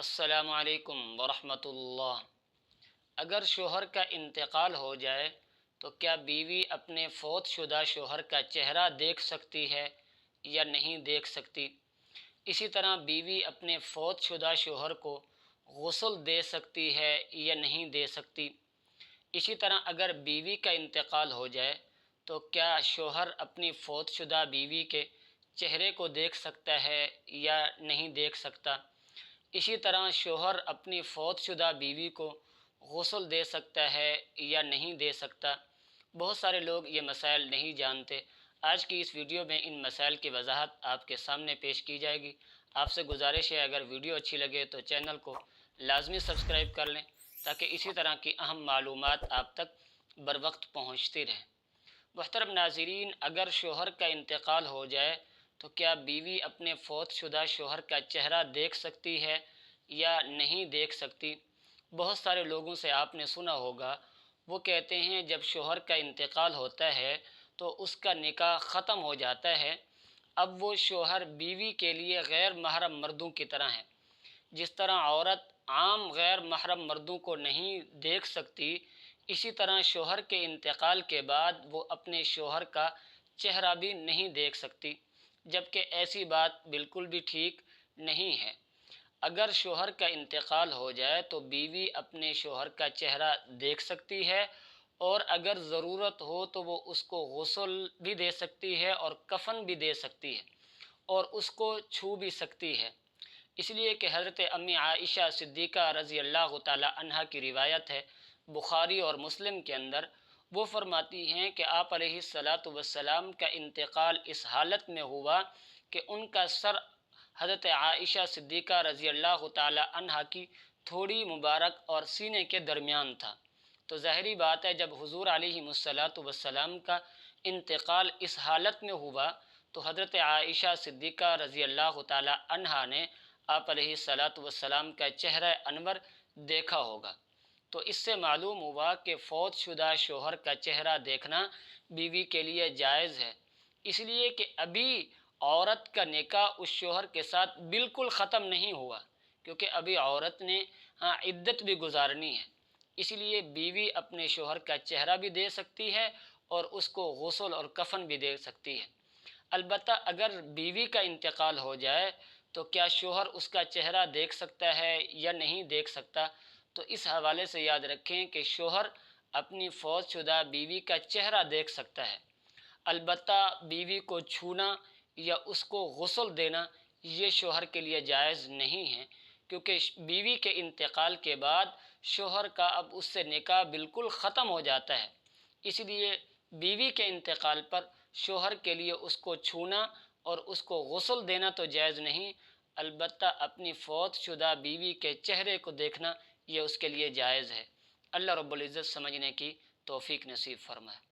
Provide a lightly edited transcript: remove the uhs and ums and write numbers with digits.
السلام علیکم ورحمۃ اللہ۔ اگر شوہر کا انتقال ہو جائے تو کیا بیوی اپنے فوت شدہ شوہر کا چہرہ دیکھ سکتی ہے یا نہیں دیکھ سکتی؟ اسی طرح بیوی اپنے فوت شدہ شوہر کو غسل دے سکتی ہے یا نہیں دے سکتی؟ اسی طرح اگر بیوی کا انتقال ہو جائے تو کیا شوہر اپنی فوت شدہ بیوی کے چہرے کو دیکھ سکتا ہے یا نہیں دیکھ سکتا؟ اسی طرح شوہر اپنی فوت شدہ بیوی کو غسل دے سکتا ہے یا نہیں دے سکتا؟ بہت سارے لوگ یہ مسائل نہیں جانتے۔ آج کی اس ویڈیو میں ان مسائل کی وضاحت آپ کے سامنے پیش کی جائے گی۔ آپ سے گزارش ہے اگر ویڈیو اچھی لگے تو چینل کو لازمی سبسکرائب کر لیں تاکہ اسی طرح کی اہم معلومات آپ تک بر وقت پہنچتی رہیں۔ محترم ناظرین، اگر شوہر کا انتقال ہو جائے تو کیا بیوی اپنے فوت شدہ شوہر کا چہرہ دیکھ سکتی ہے یا نہیں دیکھ سکتی؟ بہت سارے لوگوں سے آپ نے سنا ہوگا، وہ کہتے ہیں جب شوہر کا انتقال ہوتا ہے تو اس کا نکاح ختم ہو جاتا ہے، اب وہ شوہر بیوی کے لیے غیر محرم مردوں کی طرح ہے۔ جس طرح عورت عام غیر محرم مردوں کو نہیں دیکھ سکتی، اسی طرح شوہر کے انتقال کے بعد وہ اپنے شوہر کا چہرہ بھی نہیں دیکھ سکتی، جبکہ ایسی بات بالکل بھی ٹھیک نہیں ہے۔ اگر شوہر کا انتقال ہو جائے تو بیوی اپنے شوہر کا چہرہ دیکھ سکتی ہے، اور اگر ضرورت ہو تو وہ اس کو غسل بھی دے سکتی ہے اور کفن بھی دے سکتی ہے اور اس کو چھو بھی سکتی ہے۔ اس لیے کہ حضرت امی عائشہ صدیقہ رضی اللہ تعالی عنہا کی روایت ہے بخاری اور مسلم کے اندر، وہ فرماتی ہیں کہ آپ علیہ الصلاۃ والسلام کا انتقال اس حالت میں ہوا کہ ان کا سر حضرت عائشہ صدیقہ رضی اللہ تعالی عنہا کی تھوڑی مبارک اور سینے کے درمیان تھا۔ تو ظاہری بات ہے جب حضور علیہ الصلاۃ والسلام کا انتقال اس حالت میں ہوا تو حضرت عائشہ صدیقہ رضی اللہ تعالی عنہا نے آپ علیہ الصلاۃ والسلام کا چہرہ انور دیکھا ہوگا۔ تو اس سے معلوم ہوا کہ فوت شدہ شوہر کا چہرہ دیکھنا بیوی کے لیے جائز ہے، اس لیے کہ ابھی عورت کا نکاح اس شوہر کے ساتھ بالکل ختم نہیں ہوا، کیونکہ ابھی عورت نے عدت بھی گزارنی ہے۔ اس لیے بیوی اپنے شوہر کا چہرہ بھی دے سکتی ہے اور اس کو غسل اور کفن بھی دے سکتی ہے۔ البتہ اگر بیوی کا انتقال ہو جائے تو کیا شوہر اس کا چہرہ دیکھ سکتا ہے یا نہیں دیکھ سکتا؟ تو اس حوالے سے یاد رکھیں کہ شوہر اپنی فوت شدہ بیوی کا چہرہ دیکھ سکتا ہے، البتہ بیوی کو چھونا یا اس کو غسل دینا یہ شوہر کے لیے جائز نہیں ہے، کیونکہ بیوی کے انتقال کے بعد شوہر کا اب اس سے نکاح بالکل ختم ہو جاتا ہے۔ اس لیے بیوی کے انتقال پر شوہر کے لیے اس کو چھونا اور اس کو غسل دینا تو جائز نہیں، البتہ اپنی فوت شدہ بیوی کے چہرے کو دیکھنا یہ اس کے لیے جائز ہے۔ اللہ رب العزت سمجھنے کی توفیق نصیب فرمائے۔